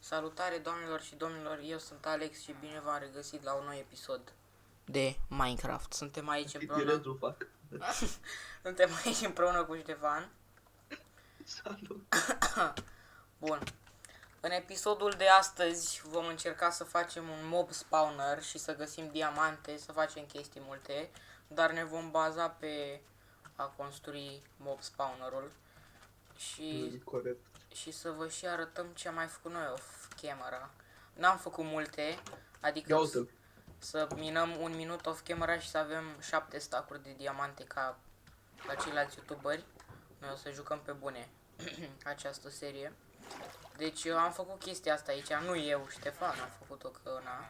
Salutare doamnelor și domnilor, eu sunt Alex și bine v-am regăsit la un nou episod de Minecraft. Suntem aici împreună. Suntem aici împreună cu Ștefan. Salut! Bun. În episodul de astăzi vom încerca să facem un mob spawner și să găsim diamante, să facem chestii multe, dar ne vom baza pe a construi mob spawnerul și Corect. și să vă și arătăm ce am mai făcut noi off camera. N-am făcut multe, adică Ia uite-l. să minăm un minut off camera și să avem 7 stacuri de diamante ca la ceilalți youtuberi. Noi o să jucăm pe bune această serie. Deci eu am făcut chestia asta aici, nu eu, Ștefan a făcut-o că na.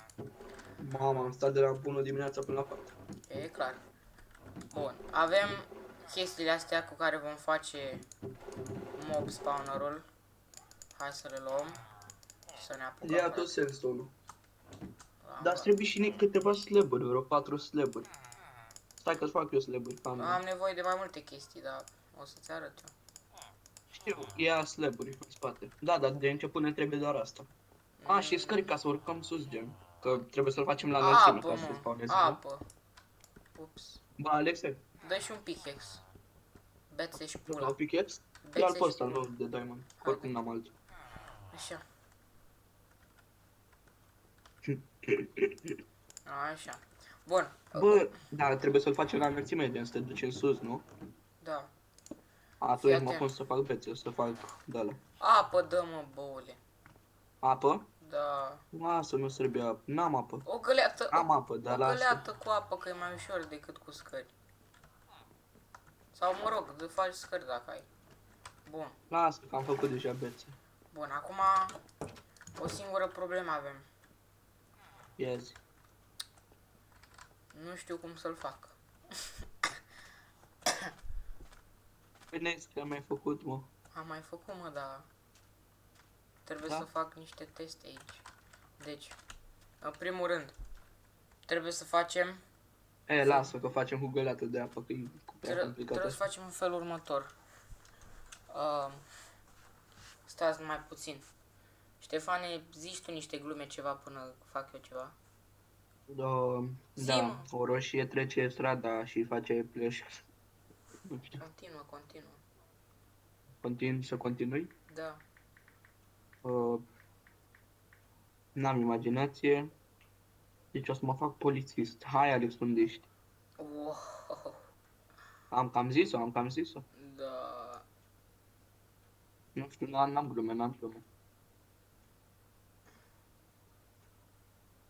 Mama, am stat de la 1 dimineața până la 4. E clar. Bun, avem chestiile astea cu care vom face mob spawnerul. Hai să le luăm și să ne apucăm. Ia tot sandstone-ul. Am Dar trebuie și câteva slaburi, vreo 4 slaburi. Stai că-ți fac eu slaburi. Am nevoie de mai multe chestii, dar o să-ți arăt eu. Știu, ia slaburi în spate. Da, dar de început ne trebuie doar asta. A, și scări ca să urcăm sus, gen. Că trebuie să-l facem la înălțime ca să se spawneze. Apă. Ups. Ba, Alexe, Dă și un pickaxe. Bețe și la pula. pickaxe? Bețe Ia-l pe și ăsta, pula. nu de diamond. Oricum n-am altul. Așa. Așa. Bun. Bă, da, trebuie să-l facem la înălțime, gen, să te duci în sus, nu? Da. Atunci mă pun să fac bețe, să fac de-ala. Apă dă-mă, boule. Apă? Da. Lasă, nu trebuie apă. N-am apă. O găleată. Am apă, dar o lasă. găleată cu apă, că e mai ușor decât cu scări. Sau mă rog, de faci scări dacă ai. Bun. Lasă, că am făcut deja bețe. Bun, acum o singură problemă avem. Ia zi. Nu știu cum să-l fac. Bine, că am mai făcut, mă. Am mai făcut, mă, dar trebuie Da? să fac niște teste aici. Deci, în primul rând, trebuie să facem Lasă, că facem cu găleată de apă, că e prea complicat trebuie să asta. facem în felul următor. Stați mai puțin. Ștefane, zici tu niște glume ceva până fac eu ceva? Da, o roșie trece strada și face pleș. Nu știu. Continuă. Să continui? Da. N-am imaginație. Deci o să mă fac polițist. Hai, Alex, unde ești? Wow. Am cam zis-o. Da. Nu știu, n-am glume.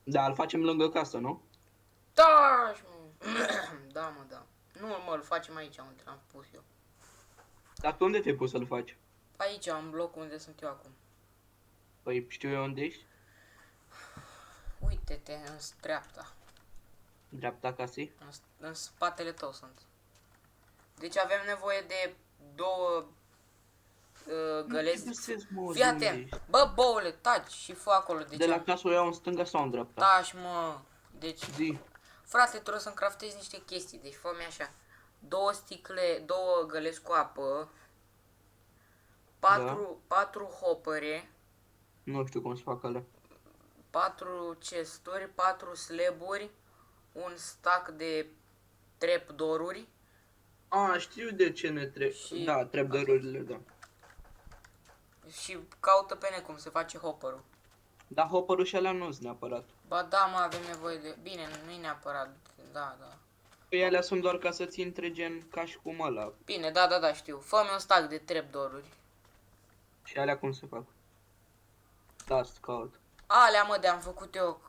Da, îl facem lângă casă, nu? Da, mă. Da, mă, da. Nu, mă, îl facem aici unde l-am pus eu. Dar pe unde te-ai pus să-l faci? Aici, în blocul unde sunt eu acum. Păi știu eu unde ești? Uite-te în dreapta. Dreapta casei? În spatele tău sunt. Deci avem nevoie de două găleți. Fii atent. Bă, boule, taci și fă acolo. Deci De la casă o iau în stânga sau în dreapta? taci, mă. Deci, Zi. frate, trebuie să-mi craftezi niște chestii. Deci fă-mi așa. Două găleți cu apă. Patru hopere. Nu știu cum să fac alea. 4 chesturi, 4 slaburi, un stack de trapdoor-uri. A, știu de ce ne trebuie. Și- Da, trapdoor-urile, da. Și caută pe net cum se face hopperul. Dar hopper-ul și alea nu-s neapărat. Ba da, mă, avem nevoie de... Bine, nu-i neapărat, da. Păi alea sunt doar ca să-ți intre gen ca și cum ăla. Bine, da, știu. Fă-mi un stack de trapdoor-uri. Și alea cum se fac? Da, să caut. Alea, mă, de-am făcut eu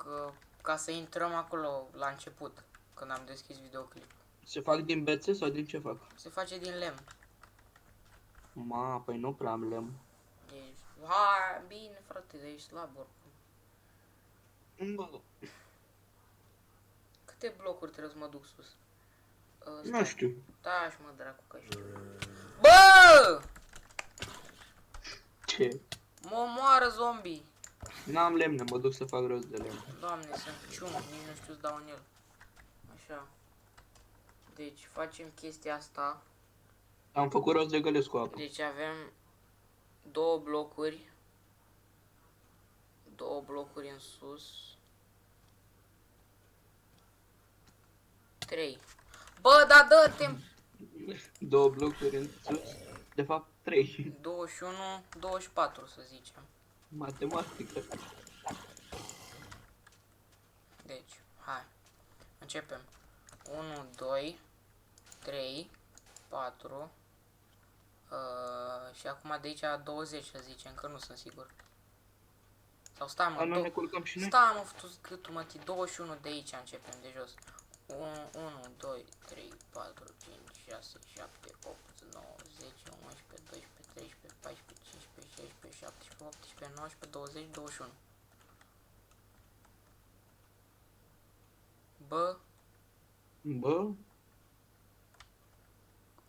ca să intrăm acolo la început, când am deschis videoclip. Se fac din bețe sau din ce fac? Se face din lemn. Păi nu prea am lemn. Hai, bine, frate, de ești slab oricum. Bă, Câte blocuri trebuie să mă duc sus? nu știu. Da, și mă dracu că știu. Bă! Ce? Mă omoară zombie. N-am lemne, mă duc să fac rost de lemn. Doamne, sunt cium, nici nu știu să dau în el. Așa. Deci facem chestia asta. Am făcut rost de gălesc cu apă. Deci avem două blocuri. 2 blocuri în sus. 3. Bă, da, dă-te 2 blocuri în sus. De fapt, 3. 21, 24 să zicem. Matematică. Deci, hai. Începem. 1, 2, 3, 4. Și acum de aici 20 să zicem, că nu sunt sigur. Sau stai mă, Noi ne culcăm și noi? stai mă, tu câtul mă, 21 de aici începem, de jos. 1, 2, 3, 4, 5, 6, 7, 8, 9, 10, 11, 12, 13, 14, 15, 16, 17, 18, 19, 20, 21. Bă, Bă,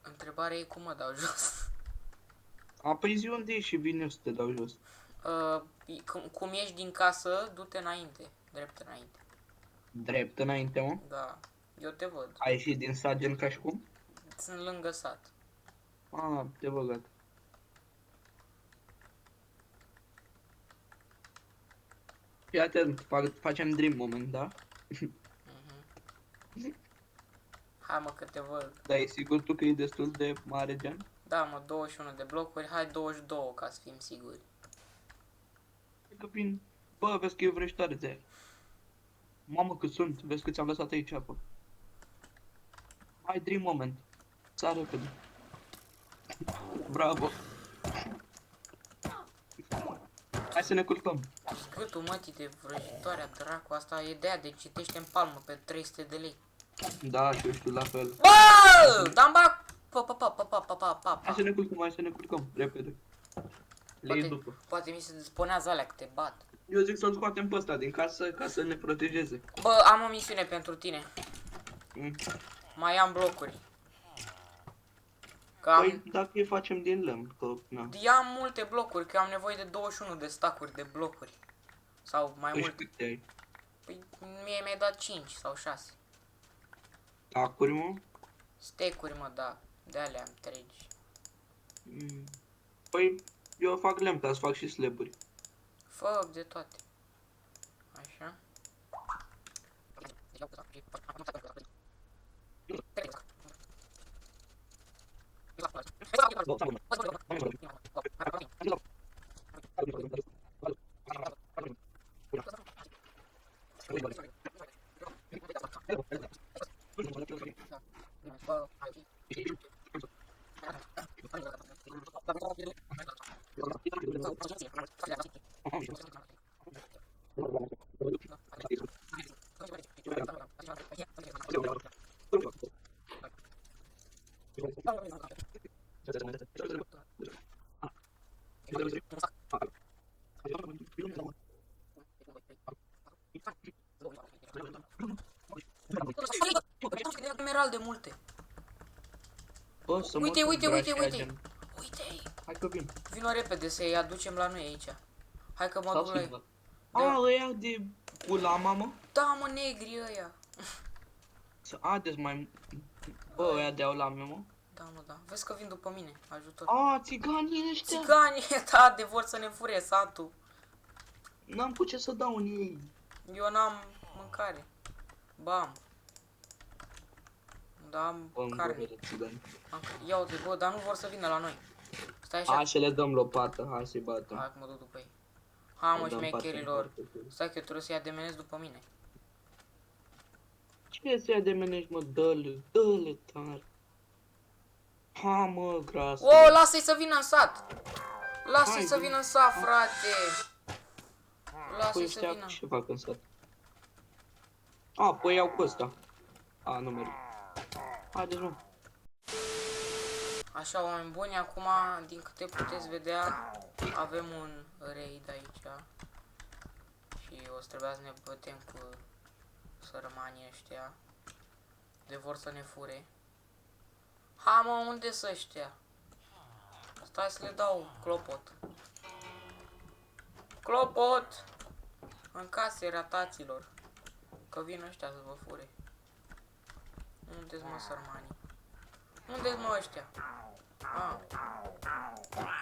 întrebarea e cum mă dau jos. apoi zi unde ești și vine să te dau jos. Cum ieși din casă, du-te înainte, drept înainte. Drept înainte, mă. Da, eu te văd. Ai ieșit din sat gen ca și cum? Sunt lângă sat. Ah, te băgat. Fii atent, facem dream moment, da? Hai mă că te văd. Dar e sigur tu că e destul de mare gen? Da mă, 21 de blocuri, hai 22 ca să fim siguri. Cred că vin... Bă, vezi că eu vrăjitoare de aia. Mamă cât sunt, vezi că ți-am lăsat aici apă. Hai dream moment. Sar repede. Bravo. Hai să ne culcăm. Scâtul mătii de vrăjitoarea dracu, asta e de aia de citește în palmă pe 300 de lei. Da, și eu știu la fel. Bă! Dam bac! Hai să ne culcăm, hai să ne culcăm, repede. Le iei după. Poate mi se despunează alea că te bat. Eu zic să-l scoatem pe ăsta din casă ca să ne protejeze. Bă, am o misiune pentru tine. Mm. Mai am blocuri. Că am... Păi dacă îi facem din lemn, că na. Ia multe blocuri, că am nevoie de 21 de stacuri de blocuri. Sau mai Păi și mult. câte ai? Păi mie mi-ai dat 5 sau 6. Tacuri, mă? Stecuri mă, da. De alea am tregi. Mm. Păi eu fac lemn, dar să fac și slaburi. Fă de toate. Așa. Emeralde multe. Bă, să Uite, mă uite, duc, uite, dragi, uite. gen. Uite. Hai că vin. Vino repede să-i aducem la noi aici. Hai că mă Stau duc la să ei. văd. A, ăia de pula, mamă? Da, mă, negri ăia. Haideți mai... Bă, ăia de-au lame, mă? Da, mă, da. Vezi că vin după mine. Ajutor. A, țiganii ăștia! Țiganii, da, de vor să ne fure satul. N-am cu ce să dau în ei. Eu n-am mâncare. Bam. Da, am Bă, carne. țigani. Ia uite, bă, dar nu vor să vină la noi. Stai așa. Hai să le dăm lopată, hai să-i batem. Hai că mă duc după ei. Hai mă, Le dăm șmecherilor. parte. Stai că eu trebuie să-i ademenez după mine. Ce să ia de menești, mă? Dă-le tare. Ha, mă, gras. O, lasă-i să vină în sat. Lasă-i Hai, să vin. vină în sat, frate. Lasă-i Păi să ăștia vină. ce fac în sat? A, păi iau cu ăsta. A, nu merg. Haideți, mă. Așa, oameni buni, acum, din câte puteți vedea, avem un raid aici. Și o să trebuia să ne bătem cu sărmanii ăștia. De vor să ne fure. Ha, mă, unde să ăștia? Stai să le dau clopot. Clopot! În case rataților. Că vin ăștia să vă fure. Unde-s mă sărmanii? Unde-s mă ăștia? Ah.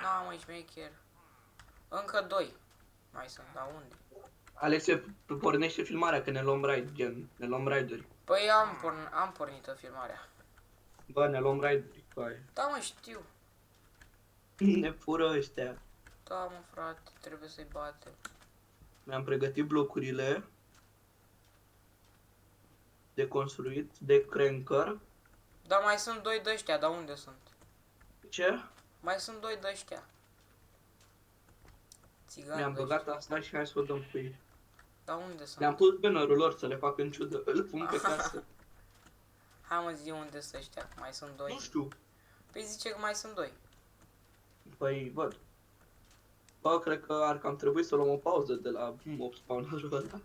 Na, mă, șmecher. Încă 2. Mai sunt, dar unde? Alexe, pornește filmarea, că ne luăm ride, gen, ne luăm ride-uri. Păi am pornit-o filmarea. Bă, ne luăm ride-uri, băi. Da, mă, știu. Ne fură ăștia. Da, mă, frate, trebuie să-i batem. Mi-am pregătit blocurile de construit, de cranker. Dar mai sunt doi de ăștia, dar unde sunt? Ce? Mai sunt doi de ăștia. Țigani Mi-am de băgat ăștia. asta și hai să o dăm cu ei. Dar unde sunt? Le-am pus bannerul lor să le fac în ciudă, îl pun pe casă. Hai mă, zi unde sunt ăștia, mai sunt doi. Nu știu. Păi zice că mai sunt doi. Păi, văd. Bă, cred că ar cam trebui să luăm o pauză de la mob spawnerul ăla.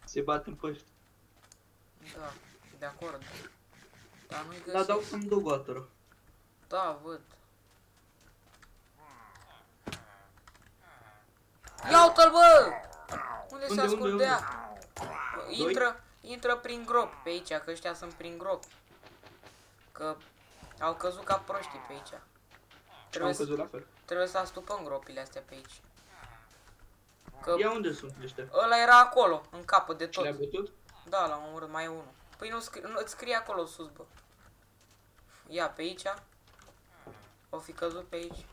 Se batem pe ăștia. Da, de acord. Dar nu-i Da, găsesc. dau să-mi dau goateră. Da, văd. Ia uite-l, bă! Unde se Unde? ascundea? Intră prin grop pe aici, că ăștia sunt prin grop. Că au căzut ca proștii pe aici. Am căzut la fel. Trebuie să astupăm gropile astea pe aici. Că Ia unde sunt ăștia? ăla era acolo, în capăt de Și le-ai tot. bătut? Da, l-am omorât, mai e unul. Păi nu îți scrie acolo sus, bă. Ia pe aici. O fi căzut pe aici.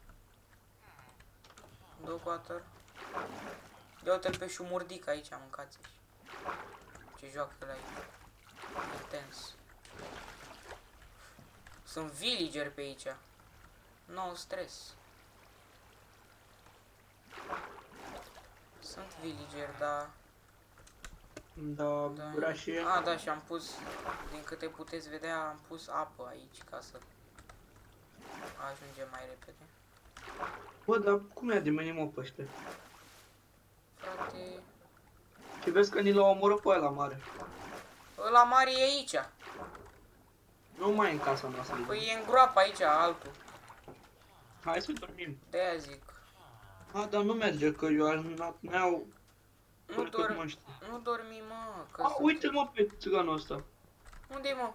Dă water. Ia uite-l pe șumurdic aici, mâncați -și. Ce joacă el aici. Intens. Sunt villager pe aici. No stres. Sunt villager, dar... Da, Da. vrea și... Da, și am pus, din câte puteți vedea, am pus apă aici ca să ajungem mai repede. Bă, dar cum e de minimum pe ăștia? Frate, Și vezi că ni l-au omorât pe ăla mare. ăla mare e aici. Nu mai e în casa noastră. Păi e în groapă aici, altul. Hai să dormim. De-aia zic. Dar nu merge, că eu n-au... Nu dormi, mă, că Uite-l mă pe țiganul ăsta. Unde-i, mă?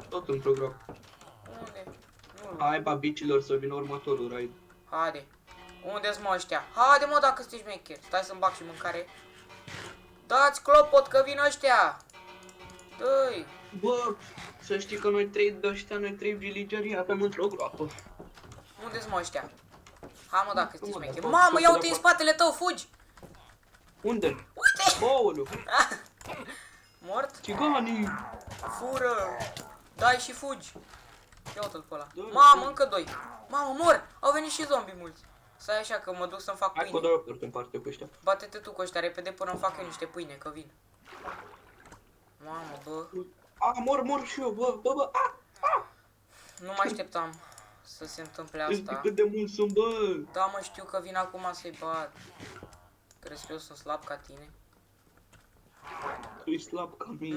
Tot într-o groapă. Unde? Nu-l văd. Hai, babicilor, să vină următorul raid. Haide. Unde-s, mă, ăștia? Haide, mă, dacă sunteți șmecher. Stai să-mi bag și mâncare. Dați clopot că vin ăștia. Dă-i. Bă, să știi că noi trei de ăștia, noi trei villageri avem într-o groapă. Unde-s, mă, ăștia? Hai, mă, dacă sunteți Mă, șmecher. dar Mamă, tot ia uite în la- spatele tău, fugi. Unde? Uite. Oulu! Mort? Țiganii! Fură! Dai și fugi! Ia uite-l pe ăla. Da, Mamă, da. încă doi! Mamă, mor! Au venit și zombi mulți! Stai așa că mă duc să-mi fac Hai cu pâine. doi în parte cu ăștia. Bate-te tu cu ăștia repede până îmi fac eu niște pâine, că vin. Mamă, bă, Mor și eu, bă, nu mă așteptam să se întâmple Știi asta. cât de mult sunt, bă! Da, mă, știu că vin acum să-i bat. Crezi că eu sunt slab ca tine? Tu ești slab ca mine.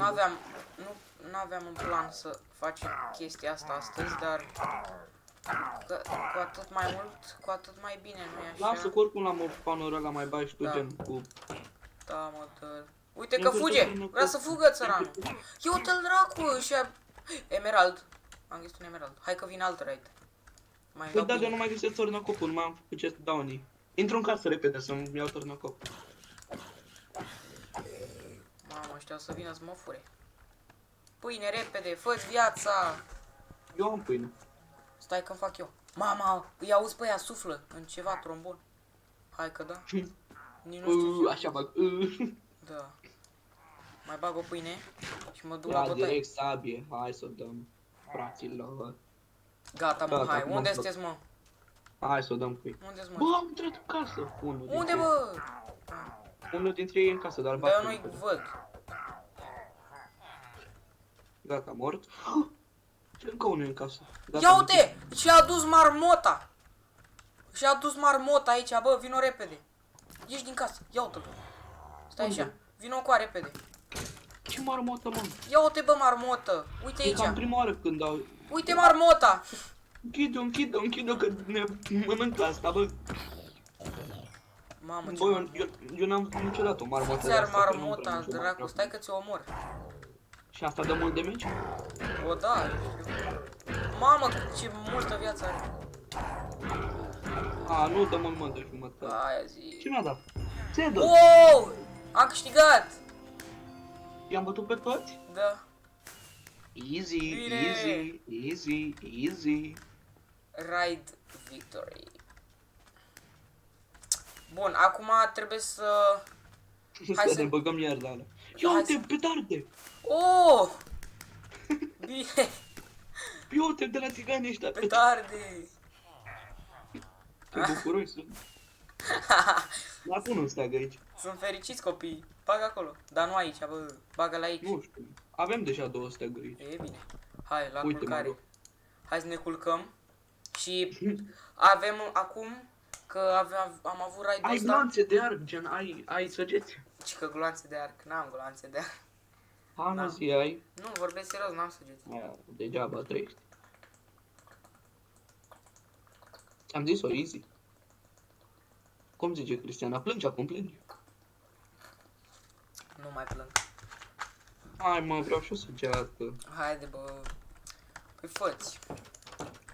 N-aveam în plan să facem chestia asta astăzi, dar cu atât mai mult, cu atât mai bine, nu-i așa? Lasă că oricum la mob spawnul ăla mai bagi tu Da. gen cu... Da, mă, dă. Uite că fuge! Vrea să fugă, țăranul! Ia uite-l dracu! Și-a... Emerald. Am găsit un emerald. Hai că vine alt raid. Mai Păi dau da, bine. eu nu mai găsesc tornacopul, nu mai am făcut ce downy. Intru în casă repede să-mi iau tornacop. Mamă, ăștia o să vină să mă fure. Pâine, repede, fă-ți viața! Eu am pâine. Stai că fac eu. Mama, îi auzi pe ea, suflă în ceva trombon. Hai că da. Nici nu știu ce. Așa fac. Da. Mai bag o pâine și mă duc la Da, bătaie. direct sabie. Hai să o dăm fraților. Gata, mă, Gata, hai. acum Unde am sunteți, mă? Hai să o dăm cu ei. Unde-s, mă? Bă, am intrat în casă. Unde, bă? Unul dintre ei e în casă, dar Dar eu bate. nu-i văd. Gata, mort. Ce încă unul e în casă. Gata, Ia uite! Și-a adus marmota! Și-a adus marmota aici, bă, vino repede. Ieși din casă, ia uite-l. Stai așa, Unde? vino cu repede. Ce marmotă, mă? Ia uite, bă, marmotă. Uite E cam aici. prima oară când dau... Uite marmota. Închid-o, că ne mănâncă asta, bă. Mamă, ce Bă, eu n-am văzut niciodată o marmotă de ți-ar asta, că nu-mi marmota, place nicio dracu, marmotă. stai că ți-o omor. Și asta dă mult damage? O, da, eu știu. Mamă, ce multă viață are. A, nu dăm în mână de jumătate. Aia zi. Ce mi-a dat? Țedă! Wow! Am câștigat! I-am bătut pe toți? Da. Easy, Bine. easy, easy, easy. Ride victory. Bun, acum trebuie să... Hai Să să- ne băgăm iar de alea. Ia Hai uite, să- petarde! Oh! Bine! Ia uite de la țiganii ăștia. Petarde! Ce bucuroși sunt. Dar pun un steag aici. Sunt fericiți copii. Bagă acolo. Dar nu aici, bă. Bagă-l aici. Nu știu. Avem deja 2 steaguri aici. E bine. Hai, la Uite, culcare. mă rog. Hai să ne culcăm. Și avem acum că am avut raid-ul Ai ăsta. glanțe de arc, gen, ai săgeți. Și că gloanțe de arc. N-am gloanțe de arc. Hai Da. mă zi, ai. Nu, vorbesc serios, n-am săgeți. Aia, degeaba trăiești. Am zis-o, easy. Cum zice Cristiana? Plângi acum, plângi. Nu mai plâng. Hai mă, vreau și o săgeată. Haide, bă. Păi fă-ți.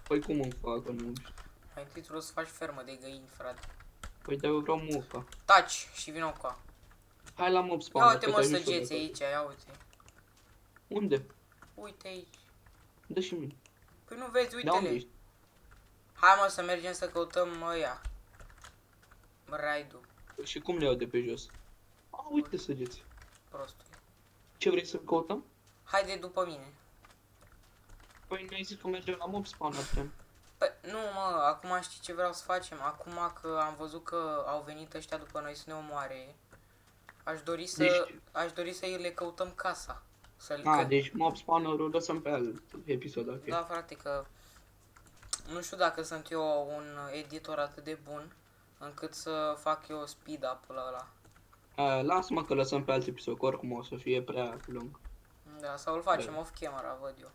Păi cum îmi fac, că nu știu. Mai întâi trebuie să faci fermă de găini, frate. Păi de eu vreau moca. Taci și vină cu a. Hai la mob Ia spawn. uite mă săgeți aici, ia uite. Unde? Uite aici. Dă și mie. Păi nu vezi, De unde uite-le. ești? Hai mă să mergem să căutăm ăia. Raid-ul, Și cum le iau de pe jos? A, uite săgeți. prostul. Ce vrei să căutăm? Haide după mine. Păi ne-ai zis că mergem la mob spawn atunci. Păi nu mă, acum știi ce vreau să facem? Acum că am văzut că au venit ăștia după noi să ne omoare. Aș dori să le căutăm casa. Deci mob spawner-ul lăsăm pe alt episod, ok? Da, frate, că nu știu dacă sunt eu un editor atât de bun încât să fac eu speed up la ăla. Lasă-mă că lăsăm pe alt episod, că oricum o să fie prea lung. Da, sau îl facem Da. off camera, văd eu.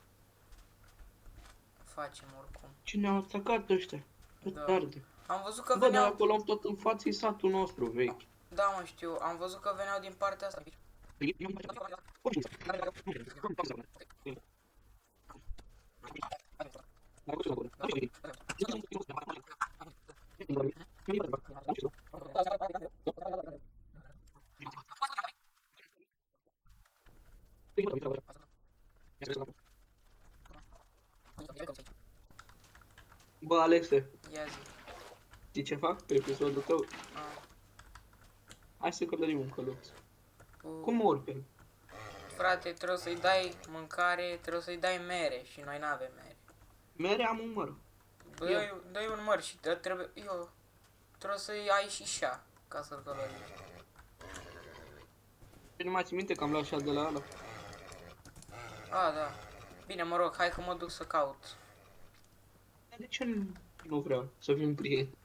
Facem oricum. Cine au atacat ăștia? Da. Tarde. Am văzut că Bă, dar veneau... acolo tot în față e satul nostru vechi. Da, mă știu, am văzut că veneau din partea asta. Bă, Alexe, Ia zi. știi ce fac pe episodul tău? Ah, Hai să călărim un căluț. cu... Cum urc pe el? Frate, trebuie să-i dai mâncare, trebuie să-i dai mere și noi n-avem mere. Mere am un măr. Bă, dai un măr și trebuie să-i ai și șa ca să-l călărești. Nu mai ții minte că am luat așa de la ăla? Ah, da. Bine, mă rog, hai că mă duc să caut. De ce nu vreau să fim prieteni?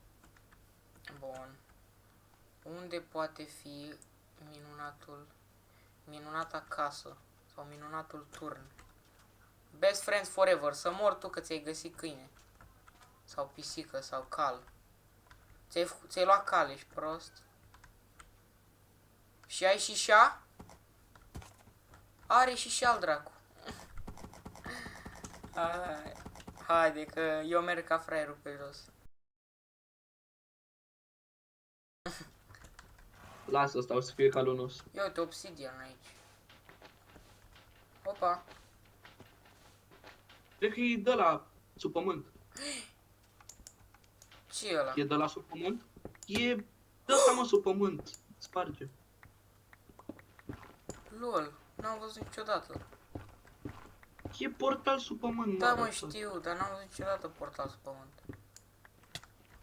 Bun. Unde poate fi minunata casă sau minunatul turn? Best friends forever. Să mor tu că ți-ai găsit câine. Sau pisică sau cal. Ți-ai luat cal, ești prost. Și ai și șa? Are și șa al dracu. Haide că eu merg ca fraierul pe jos. Lasă asta, o să fie calul nostru. Ia uite, obsidian aici. Opa. Cred că e de la sub pământ. Ce e ăla? E de la sub pământ? E de ăsta mă sub pământ. Sparge. Lol, n-am văzut niciodată. E portal sub pământ. Da, mă, mă, ăsta. știu, dar n-am văzut niciodată portal sub pământ.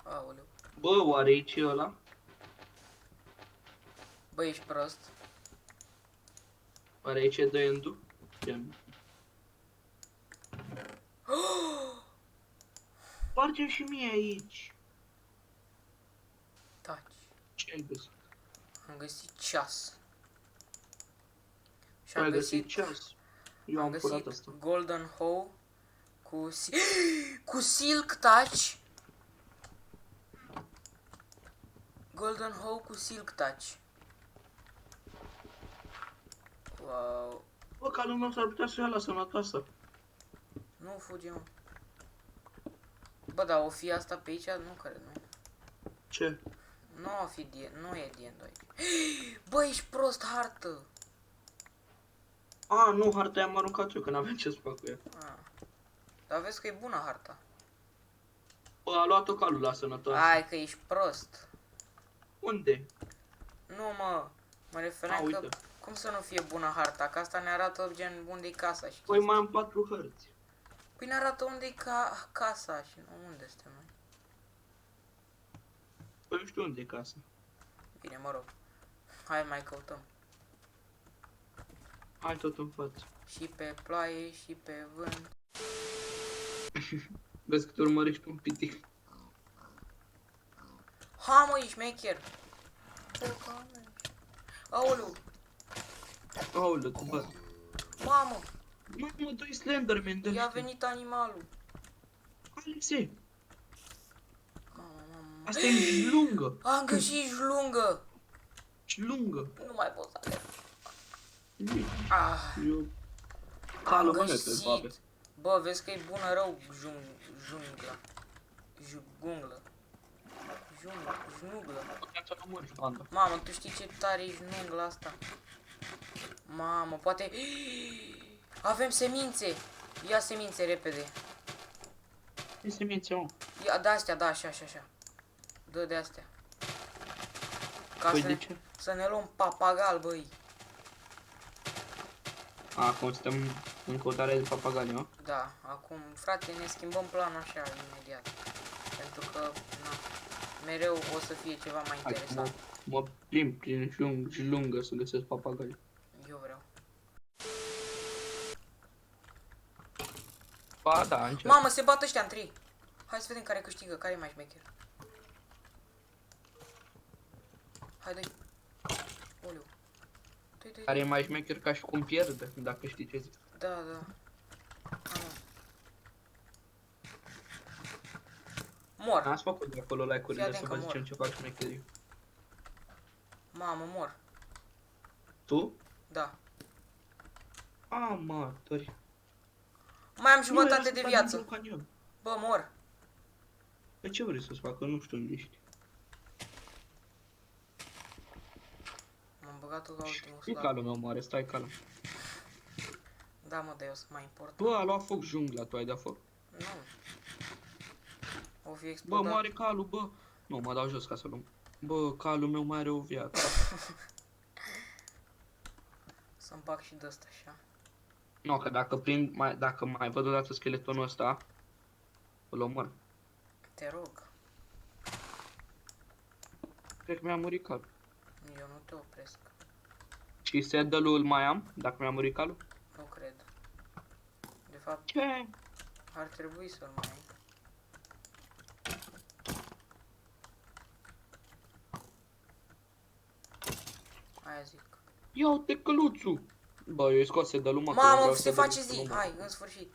Aoleu. Bă, oare e ce ăla? Bă, ești prost. Oare e ce de endu? Gen. Spargem și mie aici. Taci. Ce ai găsit? Am găsit ceas. Și Ai am găsit găsit, ceas. Eu am am furat găsit asta. golden hoe cu, cu silk touch. Golden hoe cu silk touch. Wow. Bă, calul nostru ar putea să ia la sănătoasă. Nu fuge, mă. Bă, dar o fi asta pe aici? Nu cred, nu. Ce? Nu e D&2 aici. Bă, ești prost, hartă! A, nu, harta i-am aruncat eu, că n-aveam ce să fac cu ea. Dar vezi că e bună harta. Bă, a luat-o calul la sănătoasă. Hai că ești prost. Unde? Nu, mă refeream că... Uite. Cum să nu fie bună harta? Că asta ne arată gen unde-i casa și Păi mai am 4 hărți. Păi ne arată unde-i casa și nu unde suntem noi. Păi nu știu unde e casa. Bine, mă rog. Hai mai căutăm. Hai tot în față. Și pe ploaie, și pe vânt. Vezi că te urmărești pe un pitic. Ha, mă, ești mecher. Aoleu, Aoleu, te bat. mamă, Mamă, doi Slenderman de i-a ăștia. venit animalul. Alexei, Mamă. asta e jlungă. Am găsit jlungă. Jlungă. Nu mai pot să alerg. Eu... Am Calul mă nete, babe. găsit. Bă, vezi că e bună rău jungla. Junglă. Junglă. Mamă, tu știi ce tare e jungla asta? Mamă, poate... Avem semințe! Ia semințe repede. Ce semințe, mă? Ia, da astea, da, așa. Dă de astea. Ca Păi să, de ce? să ne luăm papagal, băi. Acum suntem în căutare de papagali, nu? Da, acum, frate, ne schimbăm planul așa, imediat. Pentru că, na, mereu o să fie ceva mai Hai, interesant. mă plimb prin jlungă să găsesc papagali. Eu vreau. Ba, da, încet. Mamă, se bat ăștia în 3. Hai să vedem care câștigă, care e mai șmecher. Hai, dă-i. Oleu. Dă-i. Care e mai șmecher ca și cum pierde, dacă știi ce zic. Da. Mamă. Mor. N-ați făcut de acolo like-urile Fii să atent vă că zicem mor. ce faci șmecherii. Mamă, mor. Tu? Da. Amatori. Mai am jumătate de viață. Canion. Bă, mor. Pe ce vrei să-ți facă? Nu știu unde ești. M-am băgat-o la ultimul Nu slab. calul meu mare, stai calm. Da, mă, dar eu sunt mai important. Bă, a luat foc jungla, tu ai dat foc. Nu. O fi Bă, explodat. moare calul, bă. Nu, mă dau jos ca să luăm. Bă, calul meu mai are o viață. Să-mi bag și de-asta așa. Nu, că dacă mai văd odată scheletonul ăsta, îl omor. Te rog. Cred că mi-a murit calul. Eu nu te opresc. Și saddle-ul îl mai am, dacă mi-a murit calul? Nu cred. De fapt, Ce? ar trebui să-l mai ai. Aia zic. Ia uite căluțul! Bă, eu îi scos saddle-ul, mă, că Mamă, vreau se să face văd zi. cum mă. Hai, în sfârșit.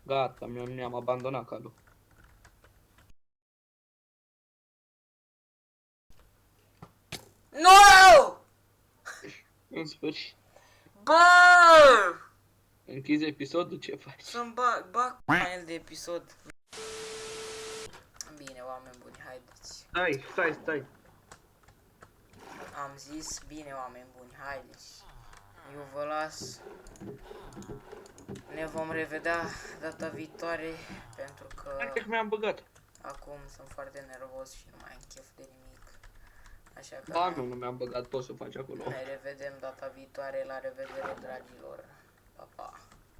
Gata, mi-am abandonat calul. No! În sfârșit. Bă! Închizi episodul, ce faci? Să-mi bag panel de episod. Bine, oameni buni, haideți. Stai. Am zis, bine, oameni buni, haideți. Eu vă las. Ne vom revedea data viitoare, pentru Hai că că mi-am băgat. acum sunt foarte nervos și nu mai am chef de nimic. Așa că Ba, nu mi-am băgat, poți să faci acolo. ne revedem data viitoare. La revedere, dragilor. Pa, pa.